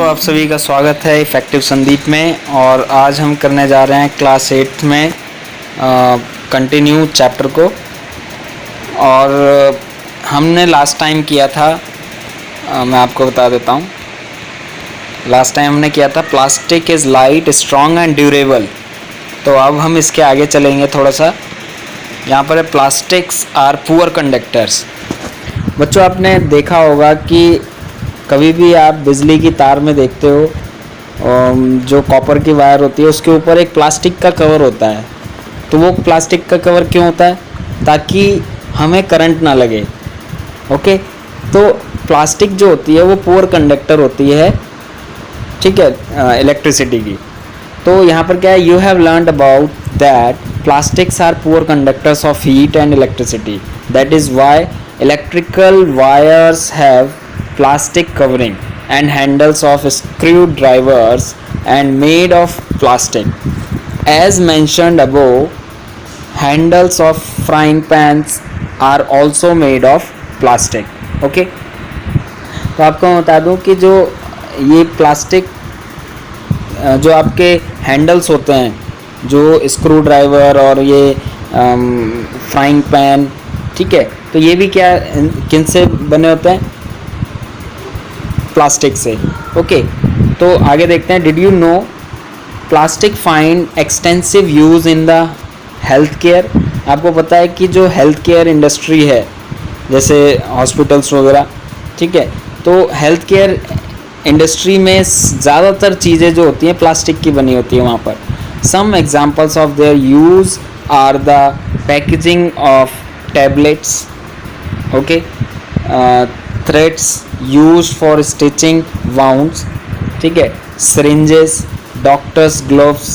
आप सभी का स्वागत है इफ़ेक्टिव संदीप में। और आज हम करने जा रहे हैं क्लास 8 में कंटिन्यू चैप्टर को। और हमने लास्ट टाइम किया था, मैं आपको बता देता हूँ, लास्ट टाइम हमने किया था plastic is light strong and durable. तो अब हम इसके आगे चलेंगे थोड़ा सा। यहाँ पर है प्लास्टिक्स आर पुअर कंडक्टर्स। बच्चों, आपने देखा होगा कि कभी भी आप बिजली की तार में देखते हो, जो कॉपर की वायर होती है उसके ऊपर एक प्लास्टिक का कवर होता है। तो वो प्लास्टिक का कवर क्यों होता है? ताकि हमें करंट ना लगे। ओके, तो प्लास्टिक जो होती है वो पुअर कंडक्टर होती है, ठीक है, इलेक्ट्रिसिटी की। तो यहाँ पर क्या है, you have learned about that plastics are poor conductors of heat and electricity. That is why electrical wires have plastic covering and handles of screwdrivers and made of plastic. As mentioned above, handles of frying pans are also made of plastic. Okay? तो आपको मैं बता दूं कि जो ये plastic जो आपके हैंडल्स होते हैं, जो स्क्रू ड्राइवर और ये फ्राइंग पैन, ठीक है, तो ये भी क्या किन से बने होते हैं? प्लास्टिक से। ओके, तो आगे देखते हैं। Did you know plastic find extensive use in the health care. आपको पता है कि जो हेल्थ केयर इंडस्ट्री है, जैसे हॉस्पिटल्स वगैरह, ठीक है, तो हेल्थ केयर इंडस्ट्री में ज़्यादातर चीज़ें जो होती हैं प्लास्टिक की बनी होती है वहाँ पर। Some examples of their use are the packaging of tablets, okay, threads used for stitching wounds, ठीक है, syringes, doctors gloves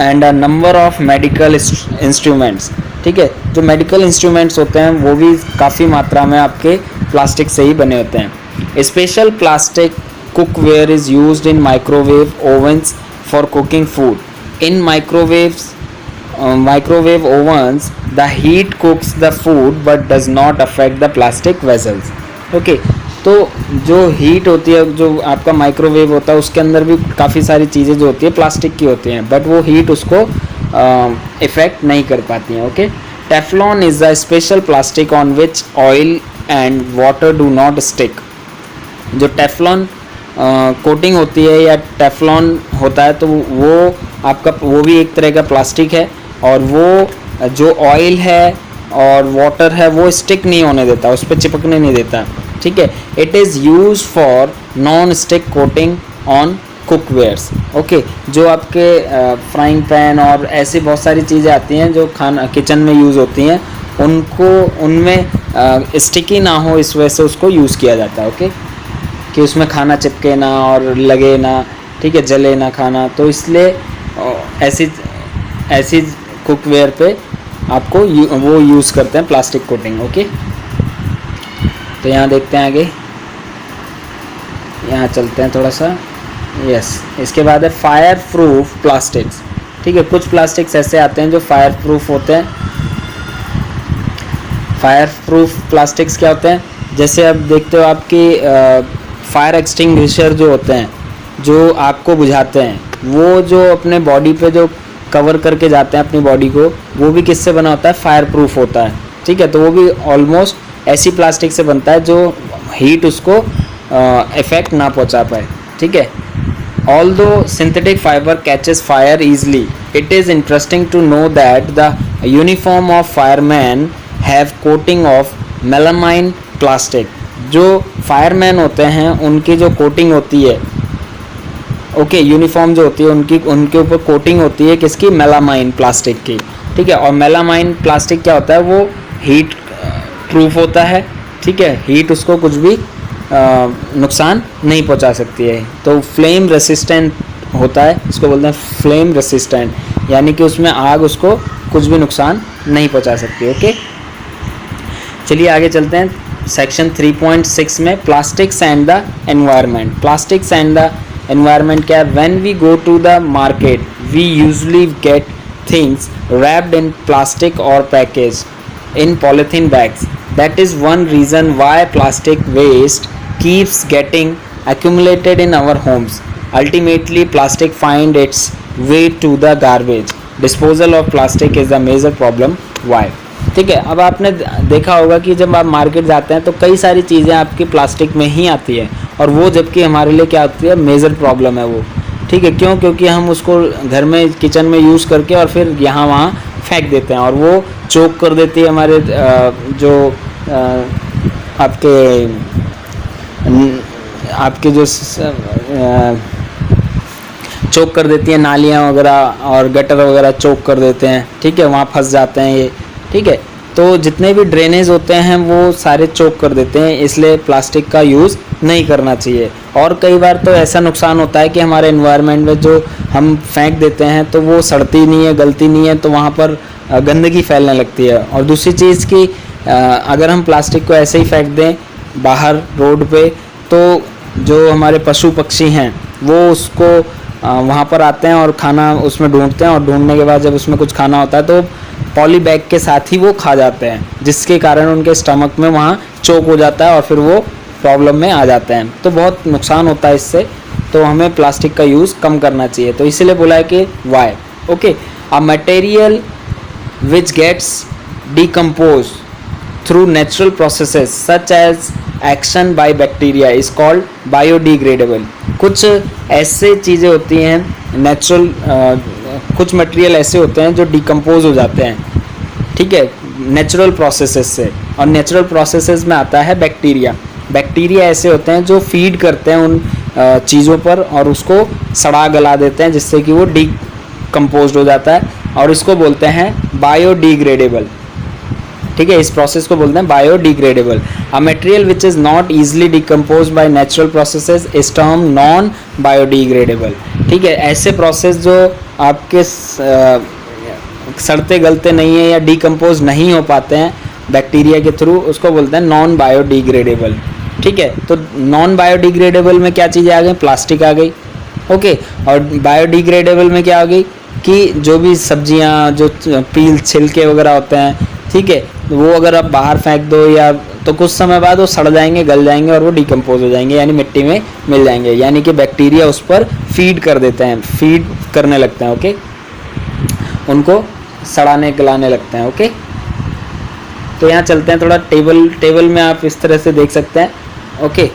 and a number of medical instruments, ठीक है। जो मेडिकल इंस्ट्रूमेंट्स होते हैं वो भी काफ़ी मात्रा में आपके प्लास्टिक से ही बने होते हैं। Special plastic cookware is used in microwave ओवन्स for cooking food. In microwave ओवन्स the heat कुक्स the food but does not affect the plastic vessels. Okay, तो जो हीट होती है, जो आपका माइक्रोवेव होता है, उसके अंदर भी काफ़ी सारी चीज़ें जो होती है प्लास्टिक की होती हैं, बट वो हीट उसको इफ़ेक्ट नहीं कर पाती हैं। Okay, Teflon is a special plastic on which oil and water do not stick. जो टेफ्लॉन कोटिंग होती है या टेफ्लॉन होता है, तो वो आपका वो भी एक तरह का प्लास्टिक है, और वो जो ऑयल है और वाटर है वो स्टिक नहीं होने देता, उस पर चिपकने नहीं देता, ठीक है। It is use for non stick coating on cookwares. Okay, जो आपके फ्राइंग पैन और ऐसी बहुत सारी चीज़ें आती हैं जो खाना किचन में यूज़ होती हैं, उनको उनमें स्टिकी ना हो, इस वजह से उसको यूज़ किया जाता है। ओके, कि उसमें खाना चिपके ना और लगे ना, ठीक है, जले ना खाना, तो इसलिए ऐसी कुकवेयर पे आपको वो यूज़ करते हैं प्लास्टिक कोटिंग। ओके, तो यहाँ देखते हैं आगे, यहाँ चलते हैं थोड़ा सा। यस, इसके बाद है फायर प्रूफ प्लास्टिक्स, ठीक है। कुछ प्लास्टिक्स ऐसे आते हैं जो फायर प्रूफ होते हैं। फायर प्रूफ प्लास्टिक्स क्या होते हैं? जैसे अब देखते हो आपकी फायर एक्सटिंग्विशर जो होते हैं, जो आपको बुझाते हैं, वो जो अपने बॉडी पे जो कवर करके जाते हैं अपनी बॉडी को, वो भी किससे बना होता है? फायर प्रूफ होता है, ठीक है। तो वो भी ऑलमोस्ट ऐसी प्लास्टिक से बनता है जो हीट उसको इफेक्ट ना पहुंचा पाए, ठीक है। Although synthetic fibre catches fire easily, it is interesting to know that the uniform of fireman have coating of melamine plastic. जो फायरमैन होते हैं उनकी जो कोटिंग होती है, ओके, यूनिफॉर्म जो होती है उनके ऊपर कोटिंग होती है किसकी? मेलामाइन प्लास्टिक की, ठीक है। और मेलामाइन प्लास्टिक क्या होता है? वो हीट प्रूफ होता है, ठीक है, हीट उसको कुछ भी नुकसान नहीं पहुंचा सकती है। तो फ्लेम रेसिस्टेंट होता है, इसको बोलते हैं फ्लेम रेसिस्टेंट, यानी कि उसमें आग उसको कुछ भी नुकसान नहीं पहुंचा सकती। ओके, चलिए आगे चलते हैं सेक्शन 3.6 में, plastics and the environment. Plastics and the environment क्या है? When we go to the market we usually get things wrapped in plastic or packaged in polythene bags. That is one reason why plastic waste keeps getting accumulated in our homes. Ultimately, plastic find its way to the garbage. Disposal of plastic is the major problem. Why? ठीक है, अब आपने देखा होगा कि जब आप market जाते हैं तो कई सारी चीज़ें आपकी प्लास्टिक में ही आती है, और वो जबकि हमारे लिए क्या होती है, मेजर प्रॉब्लम है वो। ठीक है, क्यों? क्योंकि हम उसको घर में किचन में यूज़ करके और फिर यहाँ वहाँ फेंक देते हैं, और वो चोक कर देती है हमारे आपके जो चोक कर देती है नालियाँ वगैरह और गटर वगैरह चोक कर देते हैं। ठीक है, वहाँ फंस जाते हैं ये। ठीक है, तो जितने भी ड्रेनेज होते हैं वो सारे चोक कर देते हैं, इसलिए प्लास्टिक का यूज़ नहीं करना चाहिए। और कई बार तो ऐसा नुकसान होता है कि हमारे एनवायरनमेंट में जो हम फेंक देते हैं तो वो सड़ती नहीं है, गलती नहीं है, तो वहाँ पर गंदगी फैलने लगती है। और दूसरी चीज़ कि अगर हम प्लास्टिक को ऐसे ही फेंक दें बाहर रोड पे, तो जो हमारे पशु पक्षी हैं वो उसको वहाँ पर आते हैं और खाना उसमें ढूंढते हैं, और ढूंढने के बाद जब उसमें कुछ खाना होता है तो पॉली बैग के साथ ही वो खा जाते हैं, जिसके कारण उनके स्टमक में वहाँ चोक हो जाता है और फिर वो प्रॉब्लम में आ जाते हैं। तो बहुत नुकसान होता है इससे, तो हमें प्लास्टिक का यूज़ कम करना चाहिए। तो इसीलिए बोला है कि why. Okay, a material which gets decompose through natural processes such as action by bacteria is called biodegradable. कुछ ऐसे चीज़ें होती हैं नेचुरल, कुछ मटेरियल ऐसे होते हैं जो डिकम्पोज हो जाते हैं। ठीक है, नेचुरल प्रोसेसेस से, और नेचुरल प्रोसेसेस में आता है बैक्टीरिया। बैक्टीरिया ऐसे होते हैं जो फीड करते हैं उन चीज़ों पर और उसको सड़ा गला देते हैं, जिससे कि वो डिकम्पोज हो जाता है, और इसको बोलते हैं बायोडिग्रेडेबल। ठीक है, इस प्रोसेस को बोलते हैं biodegradable. A material which is not easily decompose by natural processes is term non biodegradable. ठीक है, ऐसे प्रोसेस जो आपके सड़ते गलते नहीं है या डिकम्पोज नहीं हो पाते हैं बैक्टीरिया के थ्रू, उसको बोलते हैं नॉन बायोडिग्रेडेबल। ठीक है, तो नॉन बायोडिग्रेडेबल में क्या चीज़ें आ गई? प्लास्टिक आ गई। ओके, और बायोडिग्रेडेबल में क्या आ गई कि जो भी सब्जियां, जो पील छिलके वगैरह होते हैं, ठीक है, वो अगर आप बाहर फेंक दो या तो कुछ समय बाद वो सड़ जाएंगे, गल जाएंगे और वो डिकम्पोज हो जाएंगे, यानी मिट्टी में मिल जाएंगे, यानी कि बैक्टीरिया उस पर फीड कर देते हैं, फीड करने लगते हैं। ओके, उनको सड़ाने गलाने लगते हैं। ओके, तो यहाँ चलते हैं थोड़ा टेबल में आप इस तरह से देख सकते हैं। ओके,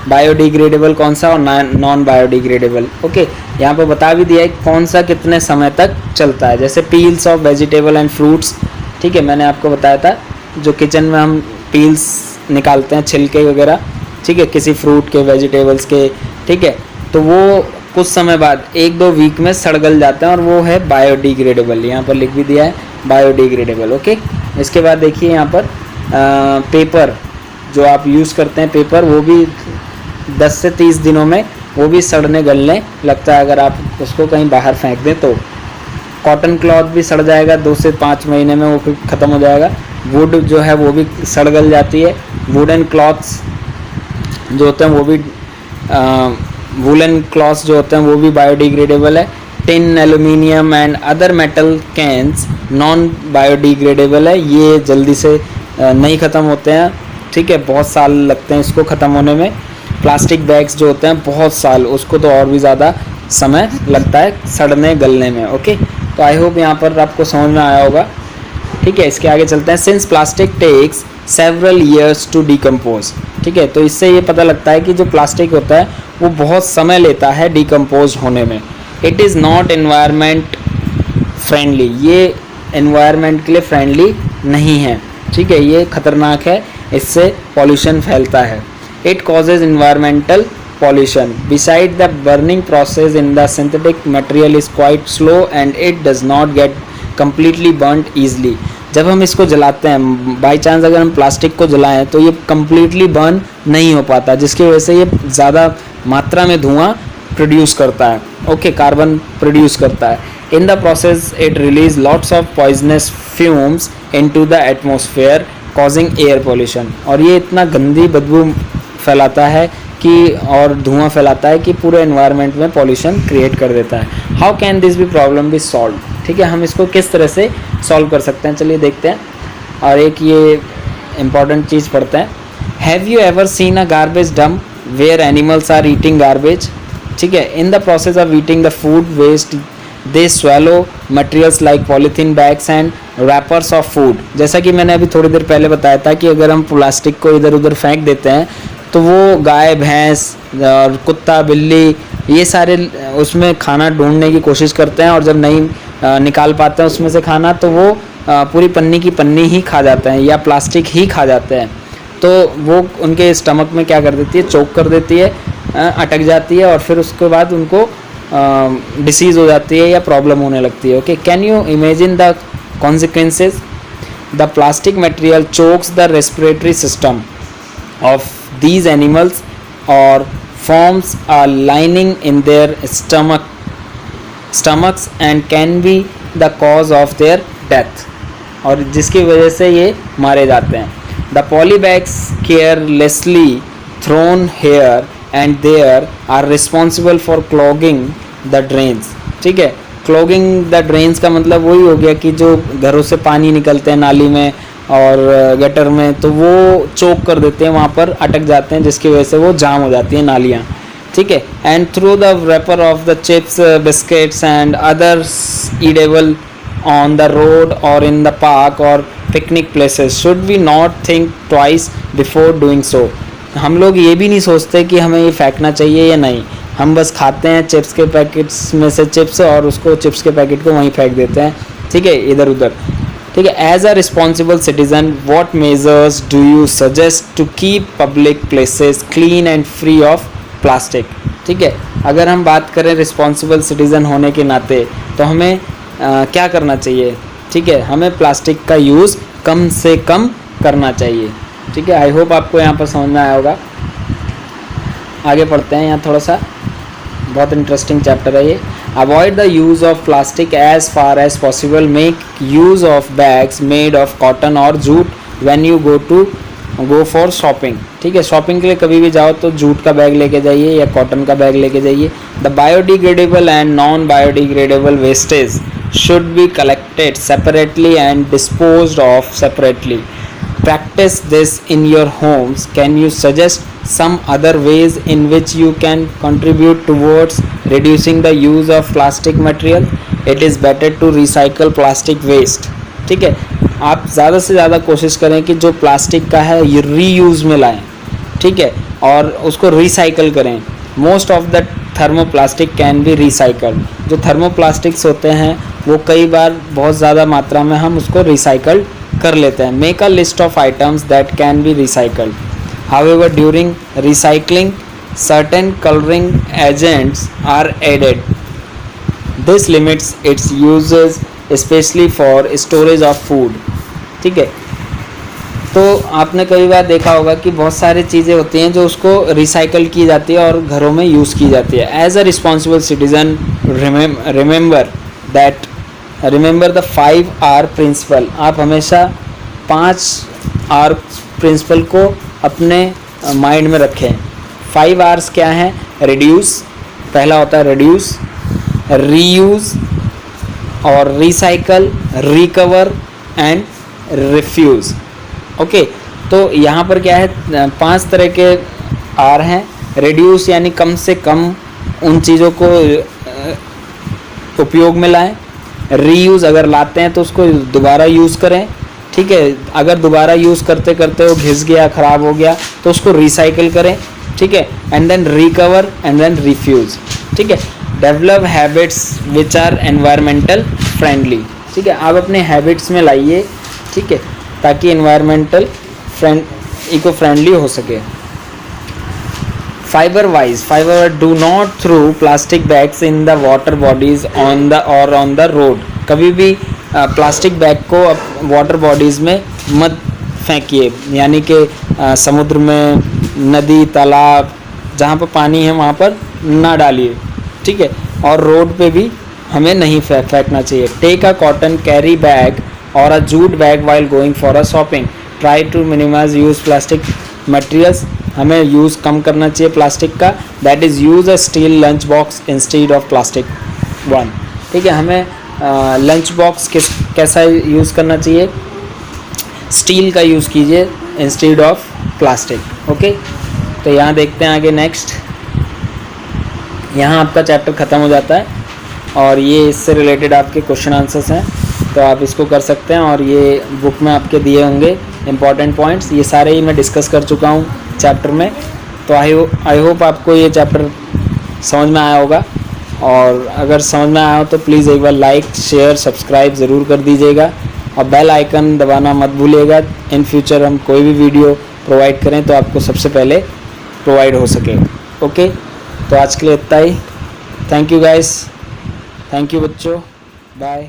बायोडिग्रेडेबल कौन सा और नॉन बायोडिग्रेडेबल। ओके, यहाँ पर बता भी दिया है कौन सा कितने समय तक चलता है। जैसे peels of vegetable and fruits, ठीक है, मैंने आपको बताया था जो किचन में हम पील्स निकालते हैं, छिलके वगैरह, ठीक है, किसी फ्रूट के, वेजिटेबल्स के, ठीक है, तो वो कुछ समय बाद 1-2 वीक में सड़ गल जाते हैं और वो है बायोडिग्रेडेबल। यहाँ पर लिख भी दिया है बायोडिग्रेडेबल। ओके, इसके बाद देखिए यहाँ पर पेपर जो आप यूज़ करते हैं, पेपर, वो भी 10 से 30 दिनों में वो भी सड़ने गलने लगता है अगर आप उसको कहीं बाहर फेंक दें तो। कॉटन क्लॉथ भी सड़ जाएगा, 2 से 5 महीने में वो फिर ख़त्म हो जाएगा। वुड जो है वो भी सड़ गल जाती है। वुडन क्लॉथ्स जो होते हैं वो भी वुलन क्लॉथ्स जो होते हैं वो भी बायोडिग्रेडेबल है। Tin, aluminium and other metal cans non biodegradable है, ये जल्दी से नहीं ख़त्म होते हैं। ठीक है, बहुत साल लगते हैं इसको ख़त्म होने में। प्लास्टिक बैग्स जो होते हैं बहुत साल, उसको तो और भी ज़्यादा समय लगता है सड़ने गलने में। ओके, तो आई होप यहाँ पर आपको समझ में आया होगा। ठीक है, इसके आगे चलते हैं। Since plastic takes several years to decompose, ठीक है, तो इससे ये पता लगता है कि जो प्लास्टिक होता है वो बहुत समय लेता है डिकम्पोज होने में। It is not environment friendly, ये एनवायरनमेंट के लिए फ्रेंडली नहीं है। ठीक है, ये खतरनाक है, इससे पॉल्यूशन फैलता है। It causes environmental pollution. Beside the burning process in the synthetic material is quite slow and it does not get completely burnt easily. जब हम इसको जलाते हैं, बाई चांस अगर हम प्लास्टिक को जलाएं तो ये completely burn नहीं हो पाता, जिसकी वजह से ये ज़्यादा मात्रा में धुआं प्रोड्यूस करता है। ओके, कार्बन प्रोड्यूस करता है। In the process it release lots of poisonous fumes into the atmosphere causing air pollution. और ये इतना गंदी बदबू फैलाता है कि और धुआं फैलाता है कि पूरे एनवायरनमेंट में पॉल्यूशन क्रिएट कर देता है। How can this be problem be solve, ठीक है, हम इसको किस तरह से सॉल्व कर सकते हैं, चलिए देखते हैं। और एक ये इम्पॉर्टेंट चीज़ पढ़ते हैं। Have you ever seen a garbage dump where animals are eating garbage. ठीक है, in the process of eating the food waste they swallow materials like polythene bags and wrappers of food. जैसा कि मैंने अभी थोड़ी देर पहले बताया था कि अगर हम प्लास्टिक को इधर उधर फेंक देते हैं तो वो गाय भैंस और कुत्ता बिल्ली ये सारे उसमें खाना ढूंढने की कोशिश करते हैं, और जब नहीं निकाल पाते हैं उसमें से खाना तो वो पूरी पन्नी की पन्नी ही खा जाते हैं या प्लास्टिक ही खा जाते हैं। तो वो उनके स्टमक में क्या कर देती है, चोक कर देती है, अटक जाती है, और फिर उसके बाद उनको डिसीज़ हो जाती है या प्रॉब्लम होने लगती है। Okay, can you imagine the consequences? The plastic material chokes the respiratory system of these animals or forms a lining in their stomachs and can be the cause of their death, और जिसकी वजह से ये मारे जाते हैं। The polybags carelessly thrown here and there are responsible for clogging the drains. ठीक है, clogging the drains का मतलब वही हो गया कि जो घरों से पानी निकलते हैं नाली में और गटर में, तो वो चोक कर देते हैं, वहाँ पर अटक जाते हैं, जिसकी वजह से वो जाम हो जाती हैं नालियाँ। ठीक है, and through the wrapper of the chips biscuits and others edible on the road और इन द पार्क और picnic places should we not think twice before doing so. हम लोग ये भी नहीं सोचते कि हमें ये फेंकना चाहिए या नहीं, हम बस खाते हैं चिप्स के पैकेट्स में से चिप्स और उसको चिप्स के पैकेट को वहीं फेंक देते हैं। ठीक है, इधर उधर। ठीक है, as a responsible citizen what measures do you suggest to keep public places clean and free of plastic? ठीक है, अगर हम बात करें रिस्पॉन्सिबल सिटीज़न होने के नाते तो हमें क्या करना चाहिए? ठीक है, हमें प्लास्टिक का यूज़ कम से कम करना चाहिए। ठीक है, आई होप आपको यहाँ पर समझ में आया होगा। आगे पढ़ते हैं, यहाँ थोड़ा सा बहुत इंटरेस्टिंग चैप्टर है ये। Avoid the use of plastic as far as possible, make use of bags made of cotton और jute when you go for shopping. ठीक है, शॉपिंग के लिए कभी भी जाओ तो जूट का बैग लेके जाइए या कॉटन का बैग लेके जाइए। The biodegradable and non biodegradable wastage should be collected separately and disposed of separately. Practice this in your homes. Can you suggest some other ways in which you can contribute towards reducing the use of plastic material? It is better to recycle plastic waste. ठीक है, आप ज़्यादा से ज़्यादा कोशिश करें कि जो प्लास्टिक का है ये रीयूज़ में लाएं। ठीक है, और उसको रिसाइकल करें। Most of the thermoplastic can be recycled. जो थर्मोप्लास्टिक्स होते हैं वो कई बार बहुत ज़्यादा मात्रा में हम उसको रिसाइकल कर लेते हैं। Make a list of items that can be recycled. However during recycling certain colouring agents are added. This limits its uses specially for storage of food. ठीक है, तो आपने कई बार देखा होगा कि बहुत सारी चीज़ें होती हैं जो उसको रिसाइकल की जाती है और घरों में यूज़ की जाती है। As a responsible citizen remember the 5R principle. आप हमेशा 5R प्रिंसिपल को अपने माइंड में रखें। 5Rs क्या हैं? रिड्यूस, पहला होता है रिड्यूस, रीयूज़ और recycle, recover and refuse. Okay, तो यहाँ पर क्या है, 5 तरह के R हैं। रिड्यूस यानी कम से कम उन चीज़ों को उपयोग में लाएं। रीयूज़, अगर लाते हैं तो उसको दोबारा यूज़ करें। ठीक है, अगर दोबारा यूज़ करते करते वो घिस गया, ख़राब हो गया तो उसको रिसाइकिल करें। ठीक है, and then recover and then refuse. ठीक है, develop habits which are environmental friendly. ठीक है, आप अपने हैबिट्स में लाइए। ठीक है, ताकि एनवायरमेंटल इको फ्रेंडली हो सके। Fibre do not throw plastic bags in the water bodies on the road. कभी भी प्लास्टिक बैग को वाटर बॉडीज़ में मत फेंकिए, यानी कि समुद्र में, नदी, तालाब, जहाँ पर पानी है वहाँ पर ना डालिए। ठीक है, और रोड पे भी हमें नहीं फेंकना चाहिए। Take a cotton carry bag और a jute bag while going for a shopping. Try to minimise use plastic materials. हमें यूज़ कम करना चाहिए प्लास्टिक का। That is use a steel lunch box instead of plastic one. ठीक है, हमें lunch box कैसा यूज़ करना चाहिए? स्टील का यूज़ कीजिए इंस्टेड ऑफ प्लास्टिक। ओके, तो यहाँ देखते हैं आगे नेक्स्ट। यहाँ आपका चैप्टर ख़त्म हो जाता है और ये इससे रिलेटेड आपके क्वेश्चन आंसर्स हैं, तो आप इसको कर सकते हैं। और ये बुक में आपके दिए होंगे इम्पॉर्टेंट पॉइंट्स, ये सारे ही मैं डिस्कस कर चुका हूँ चैप्टर में। तो आई होप आपको ये चैप्टर समझ में आया होगा, और अगर समझ में आया हो तो प्लीज़ एक बार लाइक शेयर सब्सक्राइब ज़रूर कर दीजिएगा और बेल आइकन दबाना मत भूलिएगा। इन फ्यूचर हम कोई भी वीडियो प्रोवाइड करें तो आपको सबसे पहले प्रोवाइड हो सके। ओके, तो आज के लिए इतना ही। Thank you guys, thank you बच्चों, बाय।